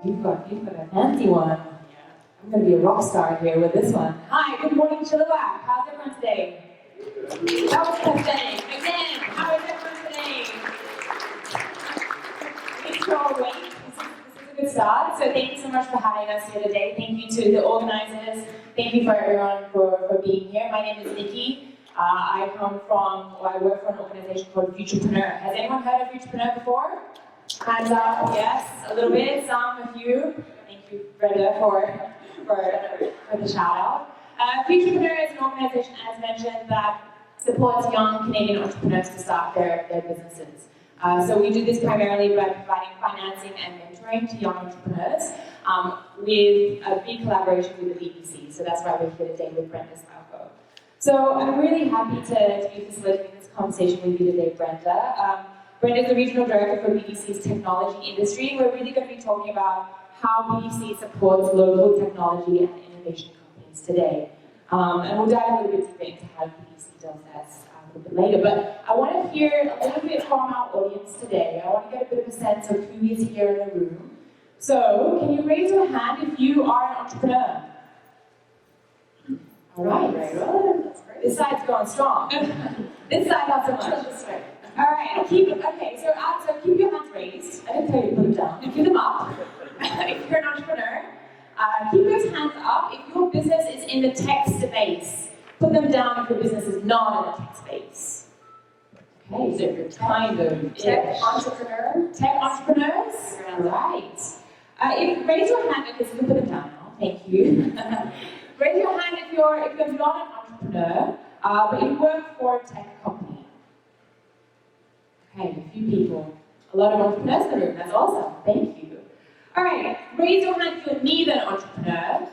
You've got a fancy one. Yeah. I'm going to be a rock star here with this one. Hi, good morning, Chilliwack. How's everyone today? That was pathetic. Again, how is everyone today? Thanks for all awake. This is a good start. So thank you so much for having us here today. Thank you to the organizers. Thank you for everyone for being here. My name is Nikki. I work for an organization called Futurpreneur. Has anyone heard of Futurpreneur before? Hands up, yes, a little bit, a few. Thank you, Brenda, for the shout out. Futurpreneur is an organization, as mentioned, that supports young Canadian entrepreneurs to start their businesses. So we do this primarily by providing financing and mentoring to young entrepreneurs with a big collaboration with the BDC. So that's why we're here today with Brenda Slauko. So I'm really happy to be facilitating this conversation with you today, Brenda. Brenda is the Regional Director for BDC's technology industry. We're really going to be talking about how BDC supports local technology and innovation companies today. And we'll dive a little bit deeper into how BDC does that a little bit later. But I want to hear a little bit from our audience today. I want to get a bit of a sense of who is here in the room. So, can you raise your hand if you are an entrepreneur? All right, very well. That's great. This side's going strong. This side not so much. This way. All right, keep your hands raised. I didn't tell you to put them down. Keep them up. If you're an entrepreneur, keep those hands up. If your business is in the tech space, put them down if your business is not in the tech space. Okay, so if you're kind of tech entrepreneur, tech entrepreneurs, right. Raise your hand because you can put them down now. Thank you. Raise your hand if you're not an entrepreneur, but you work for a tech company. Okay, a few people. A lot of entrepreneurs in the room. That's awesome. Thank you. All right, raise your hand if you're neither an entrepreneur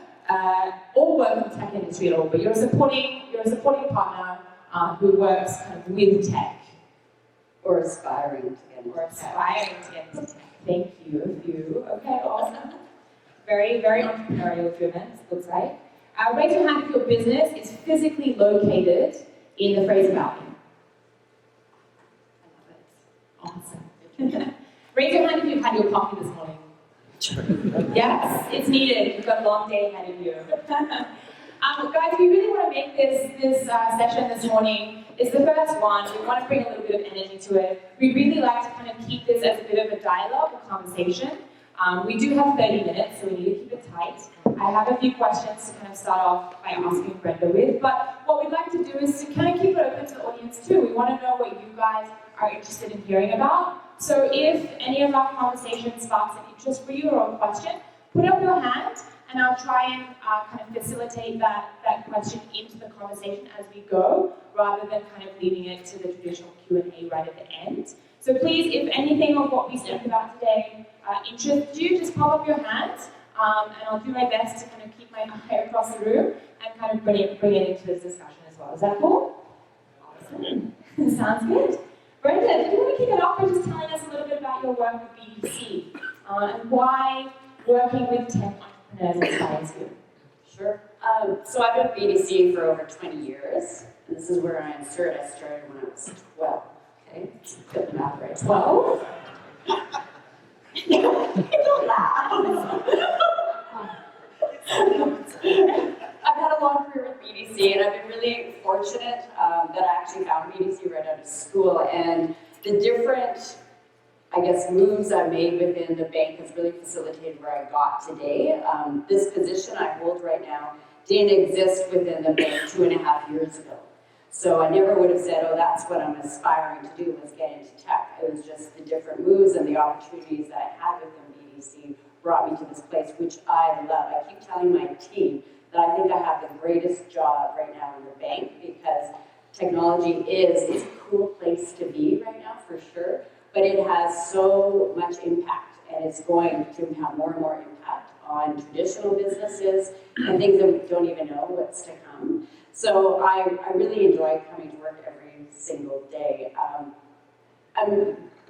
or work in the tech industry at all, but you're a supporting partner who works kind of with tech. Or aspiring to get into tech. Thank you. A few. Okay, awesome. Very, very entrepreneurial driven, it looks like. Raise your hand if your business is physically located in the Fraser Valley. Awesome. Raise your hand if you've had your coffee this morning. Yes, it's needed. You've got a long day ahead of you. Guys, we really want to make this session this morning. It's the first one. We want to bring a little bit of energy to it. We really like to kind of keep this as a bit of a dialogue, a conversation. We do have 30 minutes, so we need to keep it tight. I have a few questions to kind of start off by asking Brenda with, but what we'd like to do is to kind of keep it open to the audience too. We want to know what you guys are interested in hearing about. So if any of our conversation sparks an interest for you or a question, put up your hand and I'll try and kind of facilitate that question into the conversation as we go, rather than kind of leaving it to the traditional Q&A right at the end. So please, if anything of what we spoke about today interests you, just pop up your hand, and I'll do my best to kind of keep my eye across the room and kind of bring it into this discussion as well. Is that cool? Awesome. Sounds good. Brenda, do you want to kick it off by just telling us a little bit about your work with BDC and why working with tech entrepreneurs inspires you? Sure. So I've been with BDC for over 20 years, and this is where I insert. I started when I was 12. Okay, get the math right. 12? Don't laugh. I've had a long career with BDC, and I've been really fortunate that I actually found BDC right out of school, and the different, I guess, moves I made within the bank has really facilitated where I got today. This position I hold right now didn't exist within the bank 2.5 years ago. So I never would have said, oh, that's what I'm aspiring to do, was get into tech. It was just the different moves and the opportunities that I had within BDC brought me to this place, which I love. I keep telling my team that I think I have the greatest job right now in the bank, because technology is a cool place to be right now, for sure, but it has so much impact, and it's going to have more and more impact on traditional businesses and things that we don't even know what's to come. So I really enjoy coming to work every single day. I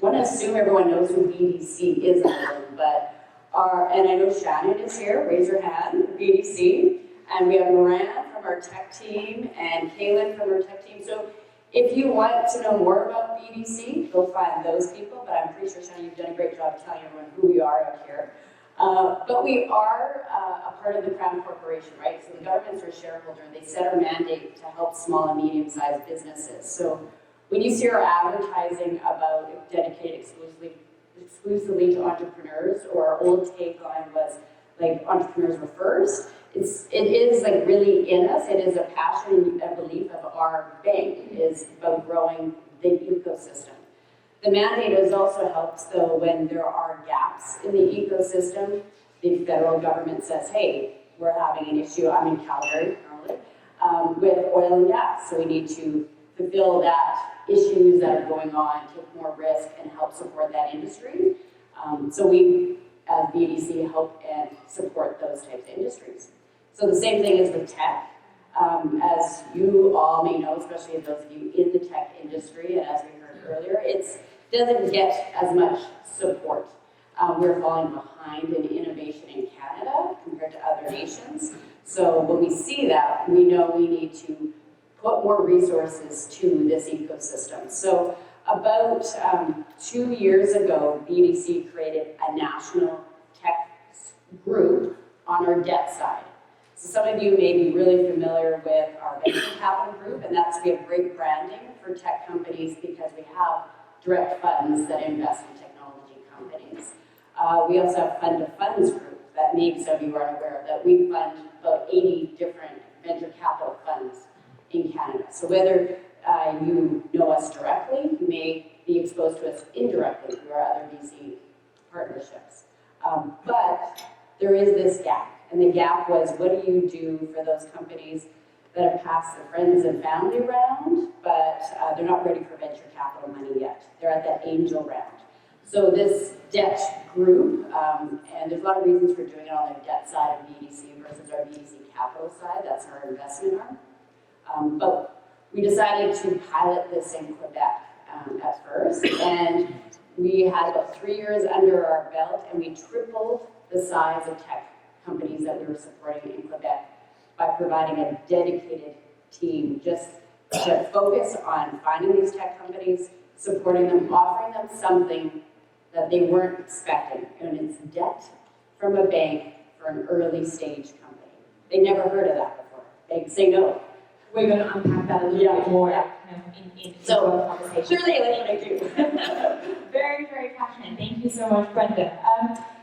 want to assume everyone knows who BDC is in the room, but and I know Shannon is here, raise your hand, BDC, and we have Moran from our tech team and Kaylin from our tech team. So if you want to know more about BDC, go find those people, but I'm pretty sure, Shannon, you've done a great job telling everyone who we are out here. But we are a part of the Crown Corporation, right? So the government's our shareholder. They set our mandate to help small and medium-sized businesses. So when you see our advertising about dedicated exclusively to entrepreneurs, or our old tagline was like entrepreneurs were first, it is like really in us. It is a passion, a belief of our bank is about growing the ecosystem. The mandate has also helped though when there are gaps in the ecosystem. The federal government says, hey, we're having an issue, I'm in Calgary currently, with oil and gas, so we need to fulfill that issues that are going on, take more risk, and help support that industry. So we, as BDC, help and support those types of industries. So the same thing is with tech. As you all may know, especially those of you in the tech industry, and as we heard earlier, it doesn't get as much support. We're falling behind in innovation in Canada compared to other nations. So when we see that, we know we need to put more resources to this ecosystem. So about 2 years ago, BDC created a national tech group on our debt side. So some of you may be really familiar with our venture capital group, and that's, we have great branding for tech companies because we have direct funds that invest in technology companies. We also have fund of funds group that maybe some of you aren't aware of, that we fund about 80 different venture capital funds in Canada. So whether you know us directly, you may be exposed to us indirectly through our other VC partnerships. But there is this gap, and the gap was, what do you do for those companies that have passed the friends and family round, but they're not ready for venture capital money yet. They're at that angel round. So this debt group, and there's a lot of reasons for doing it on the debt side of BDC versus our BDC capital side, that's our investment arm. But we decided to pilot this in Quebec at first, and we had about 3 years under our belt, and we tripled the size of tech companies that we were supporting in Quebec by providing a dedicated team just to focus on finding these tech companies, supporting them, offering them something that they weren't expecting, and it's debt from a bank for an early stage company. They never heard of that before. They'd say no. We're going to unpack that a little bit more in the conversation. Clearly, I like what I do. Very, very passionate. Thank you so much, Brenda.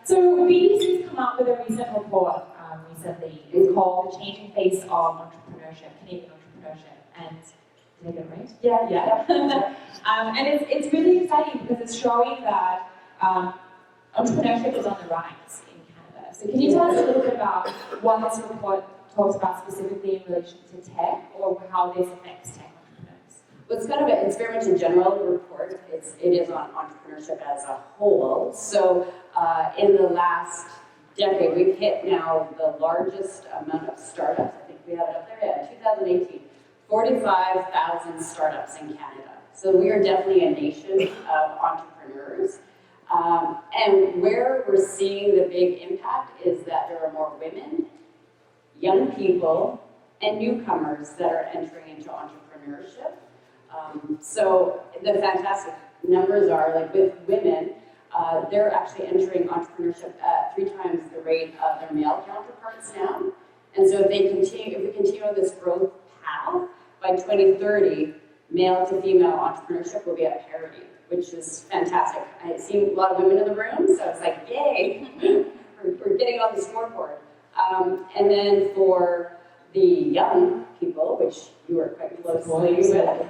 So BDC's come out with a recent report recently. It's called The Changing Face of Entrepreneurship, Canadian Entrepreneurship. And did I get it right? Yeah. And it's really exciting because it's showing that entrepreneurship is on the rise in Canada. So can you tell us a little bit about what this report talks about specifically in relation to tech, or how this affects tech entrepreneurs? Well, it's kind of it's very much a general report. It is on entrepreneurship as a whole. So in the last decade, we've hit now the largest amount of startups. I think we have it up there, in 2018. 45,000 startups in Canada. So we are definitely a nation of entrepreneurs. And where we're seeing the big impact is that there are more women, young people, and newcomers that are entering into entrepreneurship. So the fantastic numbers are, like with women, they're actually entering entrepreneurship at 3 times the rate of their male counterparts now. And so if we continue on this growth path, by 2030, male to female entrepreneurship will be at parity, which is fantastic. I see a lot of women in the room, so it's like, yay, we're getting on the scoreboard. And then for the young people, which you work quite closely with,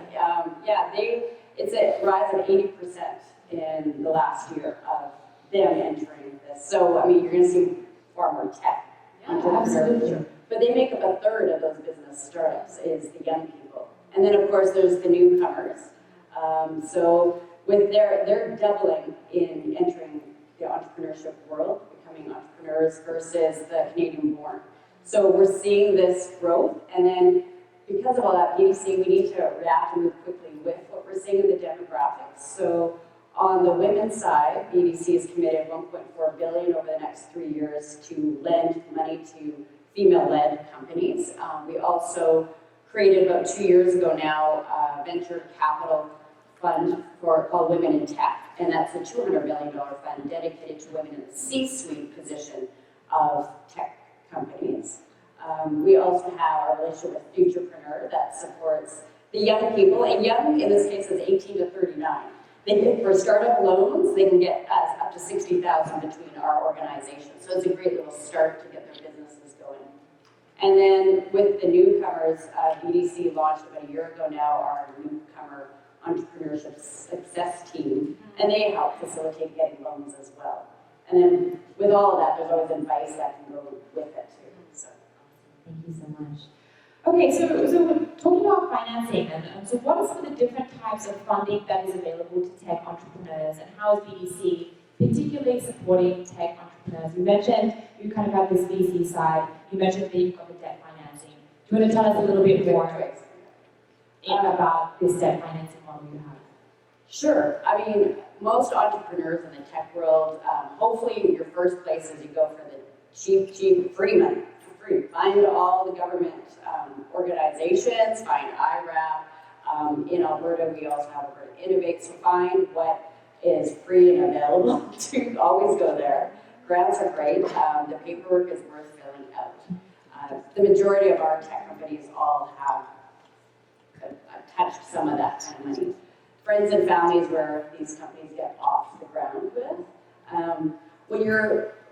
it's a rise of 80% in the last year of them entering this. So, I mean, you're going to see far more tech entrepreneurs. But they make up a third of those business startups is the young people. And then, of course, there's the newcomers. So with they're doubling in entering the entrepreneurship world, becoming entrepreneurs versus the Canadian born. So we're seeing this growth, and then because of all that, BDC, we need to react and move quickly with what we're seeing in the demographics. So on the women's side, BDC has committed $1.4 billion over the next 3 years to lend money to female-led companies. We also created about 2 years ago now a venture capital fund called Women in Tech. and that's a $200 million fund dedicated to women in the C-suite position of tech companies. We also have our relationship with Futurpreneur that supports the young people, and young in this case is 18 to 39. They get, for startup loans, they can get up to $60,000 between our organizations. So it's a great little start to get their businesses going. And then with the newcomers, BDC launched about a year ago now our newcomer entrepreneurship success team, and they help facilitate getting loans as well. And then with all of that, there's always advice that can go with it too. So. Thank you so much. Okay, so we're talking about financing, and so what are some of the different types of funding that is available to tech entrepreneurs, and how is BDC particularly supporting tech entrepreneurs? You mentioned you kind of have this VC side, you mentioned that you've got the debt financing. Do you want to tell us a little bit more about this debt financing model you have? Sure. I mean, most entrepreneurs in the tech world, hopefully your first place is you go for the cheap, free money. Free. Find all the government organizations, find IRAP. In Alberta, we also have Alberta Innovate, so find what is free and available to always go there. Grants are great. The paperwork is worth filling out. The majority of our tech companies all have touched some of that kind of money. Friends and families where these companies get off the ground with.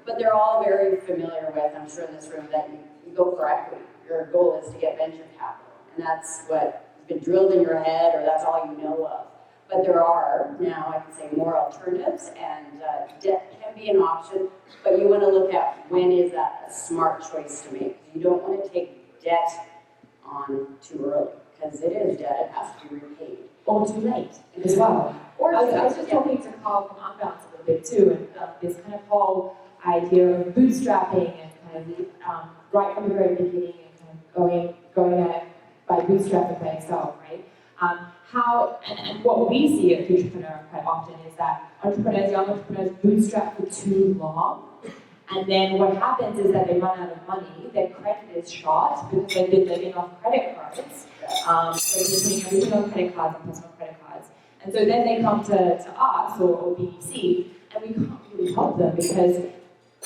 But they're all very familiar with, I'm sure in this room, that you go for equity. Your goal is to get venture capital. And that's what has been drilled in your head, or that's all you know of. But there are now, I can say, more alternatives, and debt can be an option, but you want to look at when is that a smart choice to make. You don't want to take debt on too early, because it is debt, it has to be repaid. Or too late as well. Or I was just talking to Carl from Unbounce a little bit too, and this kind of whole idea of bootstrapping and kind of right from the very beginning and kind of going at it by bootstrapping by yourself, right? And what we see at Futurpreneur quite often is that young entrepreneurs bootstrap for too long, and then what happens is that they run out of money, their credit is shot because they've been living off credit cards. So they're putting everything on credit cards and personal credit cards. And so then they come to us or BDC, and we can't really help them because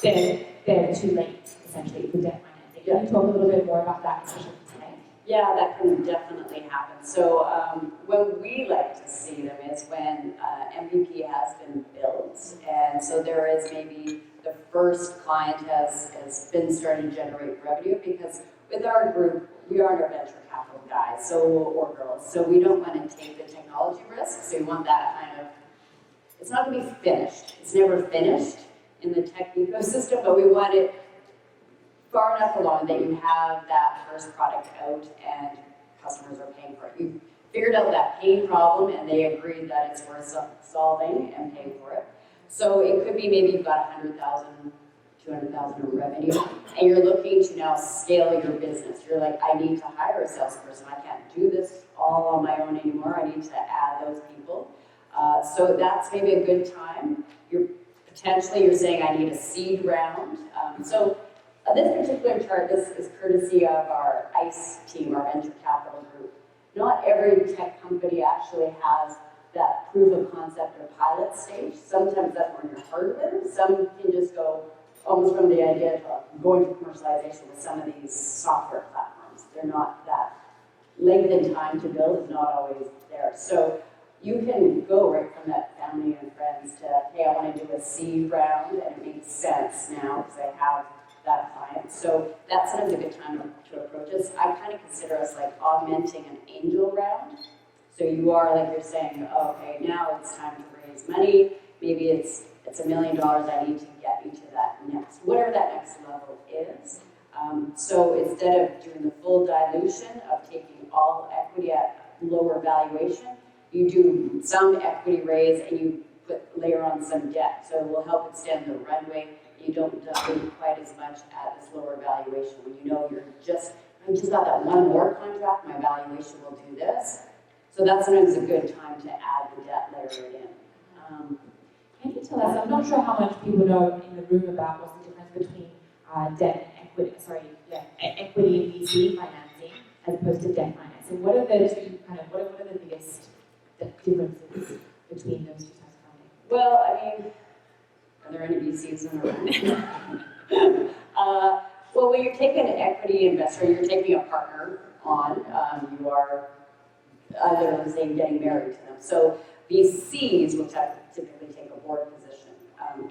they're too late, essentially, for debt financing. Can you talk a little bit more about that, especially today? Yeah, that can definitely happen. So what we like to see them is when MVP has been built, and so there is maybe the first client has been starting to generate revenue, because with our group, we aren't a venture capital guys or girls, so we don't want to take the technology risk, so we want that kind of, it's not going to be finished. It's never finished in the tech ecosystem, but we want it far enough along that you have that first product out and customers are paying for it. You figured out that pain problem and they agreed that it's worth solving and paying for it. So it could be maybe you've got 100,000, 200,000 in revenue, and you're looking to now scale your business. You're like, I need to hire a salesperson. I can't do this all on my own anymore. I need to add those people. So that's maybe a good time. You're saying I need a seed round. So this particular chart, this is courtesy of our ICE team, our venture capital group. Not every tech company actually has that proof of concept or pilot stage. Sometimes that's when you're hardware. Some can just go almost from the idea to going to commercialization with some of these software platforms. They're not that length in time to build is not always there. So you can go right from that family and friends to, hey, I want to do a seed round, and it makes sense now because I have that client. So that's sometimes a good time to approach us. I kind of consider us like augmenting an angel round. So you are, like you're saying, okay, now it's time to raise money. Maybe it's $1 million I need to get you to that next, whatever that next level is. So instead of doing the full dilution of taking all equity at lower valuation, you do some equity raise and you layer on some debt. So it will help extend the runway. You don't dilute quite as much at this lower valuation when you know I just got that one more contract, my valuation will do this. So that's sometimes a good time to add the debt, layer it in. Can you tell us, I'm not sure how much people know in the room about what's the difference between debt and equity and VC financing as opposed to debt financing. What are the two what are the biggest differences between those two types of funding? Well, I mean, are there any VCs in the room? Well, when you're taking an equity investor, you're taking a partner on, you are either, say, getting married to them. So VCs will typically take a board position.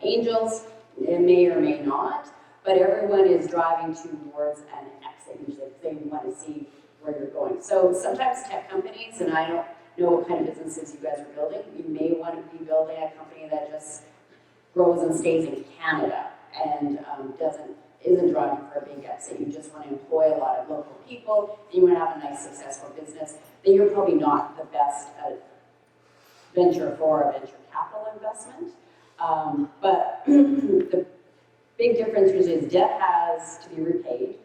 Angels, it may or may not, but everyone is driving towards an exit usually because they want to see where you're going. So sometimes tech companies, and I don't know what kind of businesses you guys are building, you may want to be building a company that just grows and stays in Canada and isn't driving for a big exit. You just want to employ a lot of local people, and you want to have a nice, successful business. Then you're probably not the best venture for a venture capital investment. But the big difference usually is debt has to be repaid,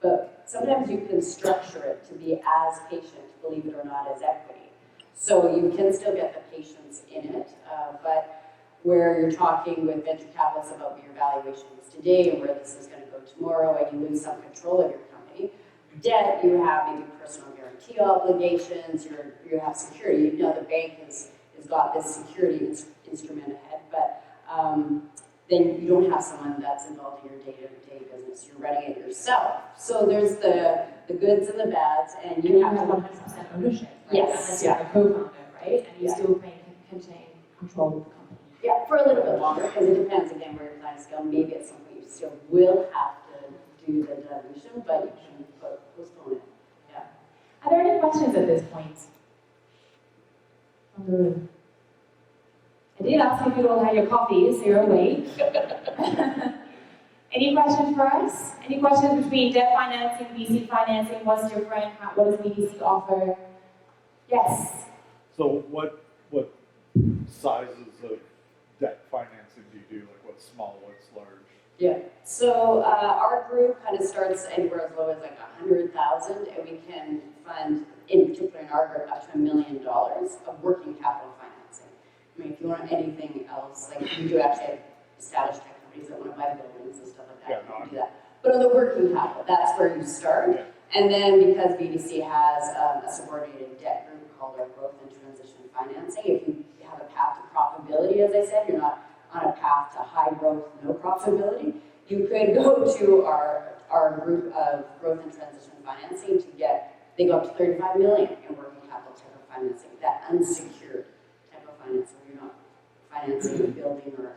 but sometimes you can structure it to be as patient, believe it or not, as equity. So you can still get the patience in it, but where you're talking with venture capitalists about what your valuation is today and where this is going to go tomorrow, and you lose some control of your company. Debt, you have maybe personal guarantee obligations, you have security. You know the bank has got this security instrument ahead, but then you don't have someone that's involved in your day-to-day business. You're running it yourself. So there's the goods and the bads, and you have to 100% ownership. Right? Yes, Unless you're a co-founder, right? And you still contain control of the company. Yeah, for a little bit longer, because it depends again where you're trying to scale. Maybe at some point you still will have to do the dilution, but you can postpone it. Yeah. Are there any questions at this point? From the room? I did ask if you all had your coffee, so you're awake. Any questions for us? Any questions between debt financing, VC financing? What's different? What does VC offer? Yes. So what sizes of debt financing do you do? Like what's small, what's large? Yeah. So our group kind of starts anywhere as low as like 100,000, and we can fund, in particular in our group, up to $1 million of working capital financing. I mean, if you want anything else, like we do actually have established tech companies that want to buy buildings and stuff like that. Yeah, you can do that. But on the working capital, that's where you start. Yeah. And then because BDC has a subordinated debt group called our Growth and Transition Financing, if you have a path to profitability, as I said, you're not on a path to high growth, no profitability, you could go to our group of Growth and Transition Financing to get, they go up to 35 million in working capital type of financing, that unsecured type of financing, where you're not financing a building or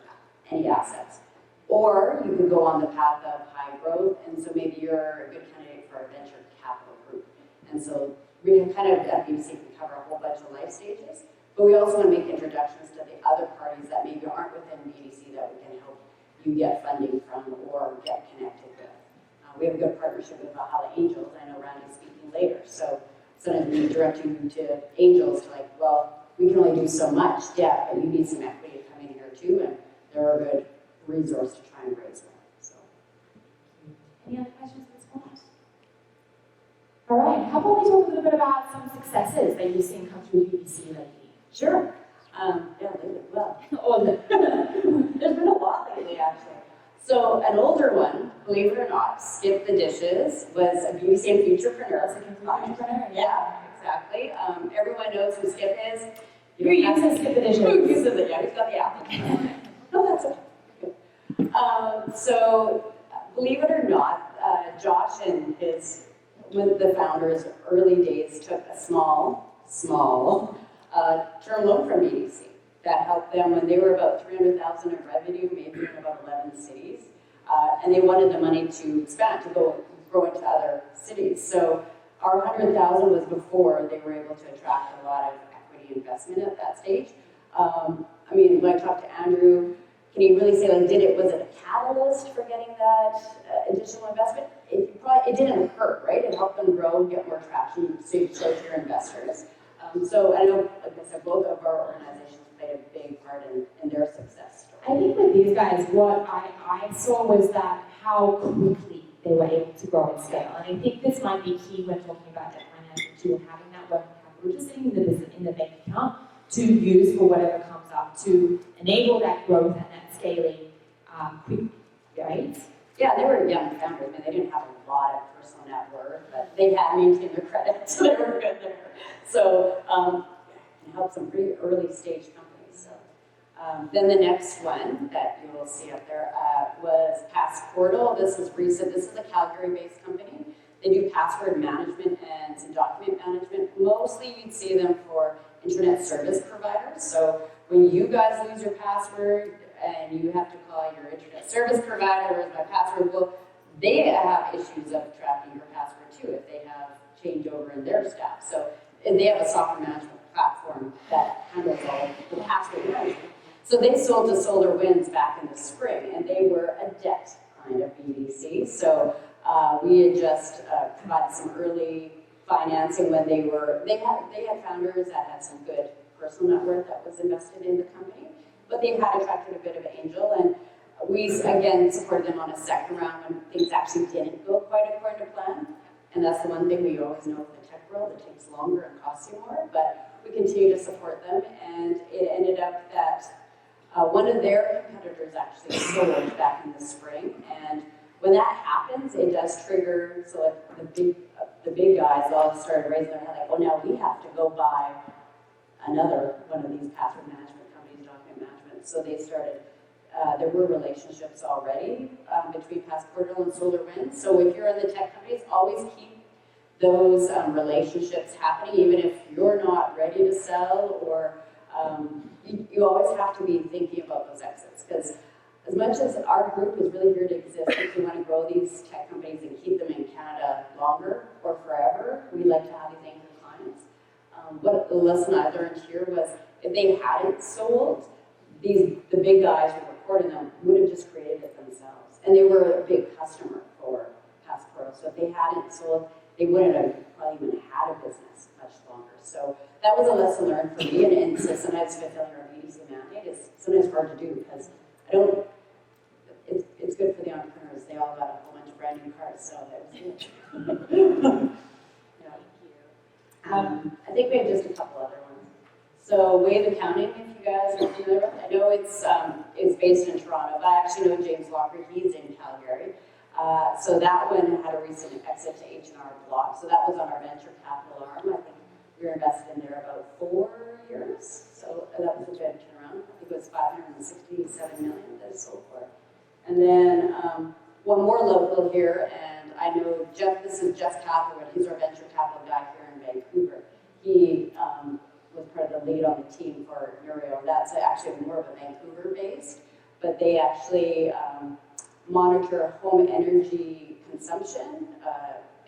any assets. Or you could go on the path of high growth, and so maybe you're a good candidate for a venture capital group. And so we can kind of, at BDC, can cover a whole bunch of life stages, but we also want to make introductions to the other parties that maybe aren't within BDC that we can help you get funding from or get connected with. We have a good partnership with Valhalla Angels. I know Randy's speaking later, so sometimes we direct you to angels to like, well, we can only do so much debt, but you need some equity to come in here too, and they're a good resource to try and raise one. So, Any other questions at this point? All right, how about we talk a little bit about some successes that you've seen come through BDC lately? sure. Yeah, lately, well, Or the there's been a lot lately, actually. So an older one, believe it or not, Skip the Dishes, was a BDC and Futurpreneur. entrepreneur, Yeah, exactly. Everyone knows who Skip is. Who uses Skip the Dishes? Who uses it? Yeah, who's got the app? No, that's okay. So, believe it or not, Josh and the founders, early days, took a small term loan from BDC that helped them when they were about 300,000 in revenue, maybe in about 11 cities, and they wanted the money to expand, to grow into other cities. So our 100,000 was before they were able to attract a lot of equity investment at that stage. I mean, when I talked to Andrew, can you really say, like, was it a catalyst for getting that additional investment? It didn't hurt, right? It helped them grow, get more traction, so you show to your investors. So I know, like I said, both of our organizations played a big part in their success story. I think with these guys, what I saw was that how quickly they were able to grow and scale. And I think this might be key when talking about debt financing too, and having that working capital just sitting in the bank account to use for whatever comes up to enable that growth and that scaling quickly, right? Yeah, they were young founders. I mean, they didn't have a lot of personal net worth, but they had maintained their credit, so they were good there. So it helped some pretty early stage companies. So Then the next one that you will see up there was Passportal. This is recent. This is a Calgary-based company. They do password management and some document management. Mostly you'd see them for internet service providers. So when you guys lose your password and you have to call your internet service provider, where's my password? Well, they have issues of tracking your password too if they have changeover in their staff. So, and they have a software management platform that handles all the password management. So they sold to SolarWinds back in the spring, and they were a debt kind of BDC. So we had just provided some early financing when they had founders that had some good personal net worth that was invested in the company, but they had attracted a bit of angel, and we again supported them on a second round when things actually didn't go quite according to plan. And that's the one thing we always know in the tech world, it takes longer and costs you more, but we continue to support them, and it ended up that one of their competitors actually sold back in the spring, and when that happens, it does trigger, so like the big guys all started raising their hand like, well, now we have to go buy another one of these password management companies, document management. So they started, there were relationships already between Passportal and SolarWinds. So if you're in the tech companies, always keep those relationships happening, even if you're not ready to sell, or you always have to be thinking about those exits, because as much as our group is really here to exist, if we want to grow these tech companies and keep them in Canada longer or forever, we like to have these anchor clients. What the lesson I learned here was if they hadn't sold, the big guys who were reporting them would have just created it themselves. And they were a big customer for Passport. So if they hadn't sold, they wouldn't have probably even had a business much longer. So that was a lesson learned for me, and so sometimes fulfilling our BDC mandate is sometimes hard to do, because it's good for the entrepreneurs. They all got a whole bunch of brand new cars, so that was good. I think we have just a couple other ones. So Wave Accounting, if you guys are familiar with it. I know it's based in Toronto, but I actually know James Walker. He's in Calgary. So that one had a recent exit to H&R Block. So that was on our venture capital arm. I think we were invested in there about 4 years. So that was a good turnaround. I think it was $567 million that it sold for. And then one more local here, and I know Jeff, this is Jeff Catherwood. He's our venture capital guy here in Vancouver. He was part of the lead on the team for Neuro. That's actually more of a Vancouver-based, but they actually monitor home energy consumption,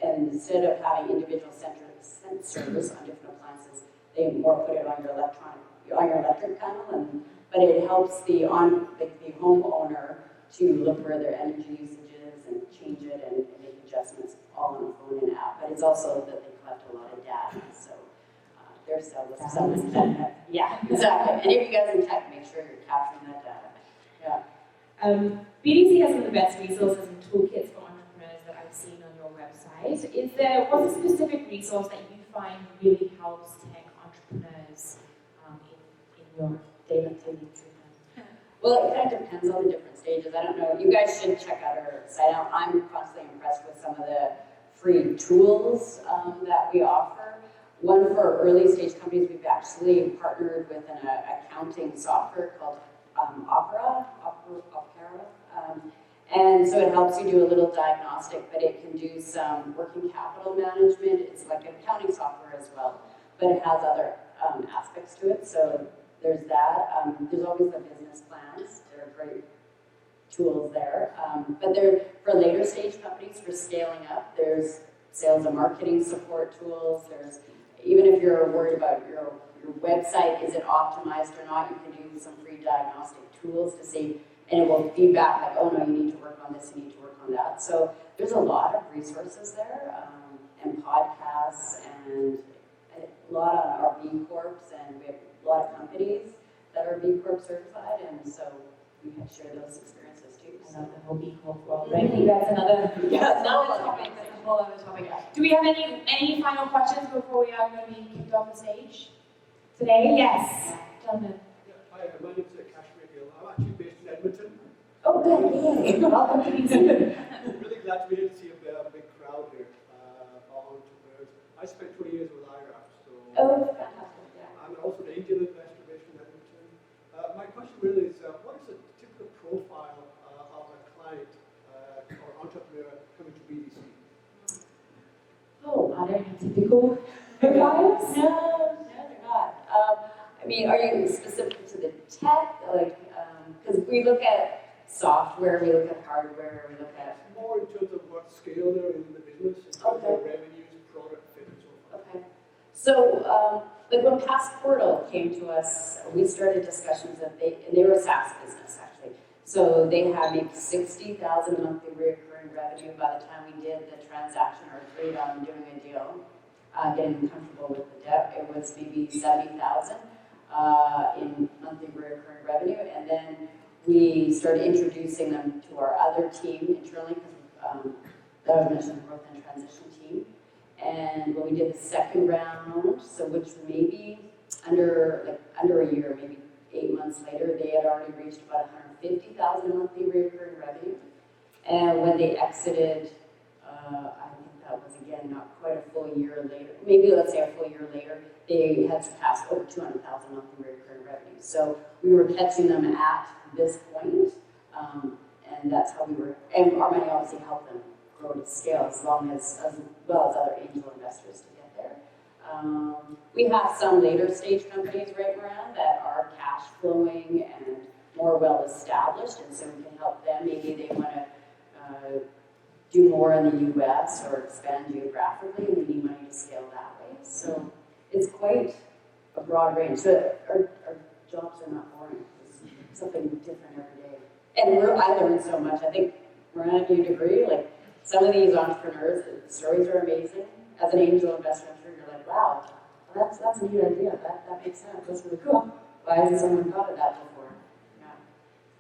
and instead of having individual sensors on different appliances, they more put it on your electric panel, but it helps the homeowner to look where their energy usage is and change it and make adjustments all on the phone and app. But it's also that they collect a lot of data, so their sale was something that, yeah, exactly. And if you guys in tech, make sure you're capturing that data. Yeah. BDC has some of the best resources and toolkits for entrepreneurs that I've seen on your website. What's a specific resource that you find really helps tech entrepreneurs in your daily activities? Well, it kind of depends on the different stages. I don't know. You guys should check out our site. I'm constantly impressed with some of the free tools that we offer. One for early stage companies, we've actually partnered with an accounting software called Opera. And so it helps you do a little diagnostic, but it can do some working capital management. It's like an accounting software as well, but it has other aspects to it. So there's that. There's always the business plans. There are great tools there. But they're for later stage companies, for scaling up. There's sales and marketing support tools. There's, even if you're worried about your website, is it optimized or not, you can do some free diagnostic tools to see, and it will feedback like, oh no, you need to work on this, you need to work on that. So there's a lot of resources there, and podcasts, and a lot on our B Corps, and we have a lot of companies that are B Corp certified, and so we can share those experiences too. I love the whole B Corp world. I think that's another topic. That's a whole other topic. Do we have any final questions before we are going to be kicked off the stage today? Yes, gentlemen. Hi, my name is Kashmir Gill. I'm actually based in Edmonton. Oh, good. Yay. Welcome to BC. Really glad to be here to see a big crowd here for entrepreneurs. I spent 20 years with IRAF, so Oh, fantastic. Yeah. I'm also the angel investor based in Edmonton. My question typical providers? No, they're not. I mean, are you specific to the tech? Like, because we look at software, we look at hardware, we look at. More in terms of what scale they're in the business, in terms of revenues, product fit, and so forth. Okay. So, like when Passportal came to us, we started discussions that they were a SaaS business actually. So they had maybe 60,000 monthly recurring revenue by the time we did the transaction or agreed on doing a deal, getting comfortable with the debt. It was maybe 70,000 in monthly recurring revenue, and then we started introducing them to our other team internally, because that was mentioned, the growth and transition team. And when we did the second round, so which maybe under a year, maybe 8 months later, they had already reached about 150,000 monthly recurring revenue. And when they exited, I think that was again not quite a full year later, maybe let's say a full year later, they had surpassed over 200,000 monthly recurring revenue. So we were catching them at this point, and that's how we were, and our money obviously helped them grow to scale as well as other angel investors to get there. We have some later stage companies right around that are cash flowing and more well established, and so we can help them. Maybe they want to do more in the US or expand geographically, and they need money to scale that way. So it's quite a broad range. So our jobs are not boring. It's something different every day. And I learned so much. I think, Miranda, you'd agree, like some of these entrepreneurs, the stories are amazing. As an angel investor, I'm sure you're like, wow, that's a neat idea. That makes sense. That's really cool. Why hasn't someone thought of that before? Yeah.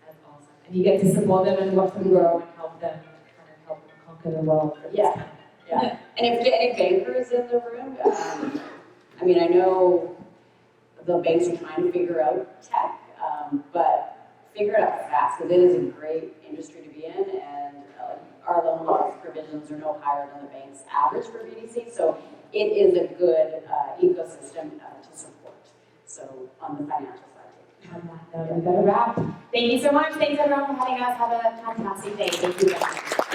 That's awesome. And you get to support them and watch them grow and help them kind of help them conquer the world. Yeah. Yeah. And if you get any bankers in the room, I mean, I know the banks are trying to figure out tech, but figure it out fast, because it is a great industry to be in, and our loan loss provisions are no higher than the bank's average for BDC, so it is a good ecosystem to support. So on the financial side. On that note, we got a wrap. Thank you so much. Thanks everyone for having us. Have a fantastic day. Thank you.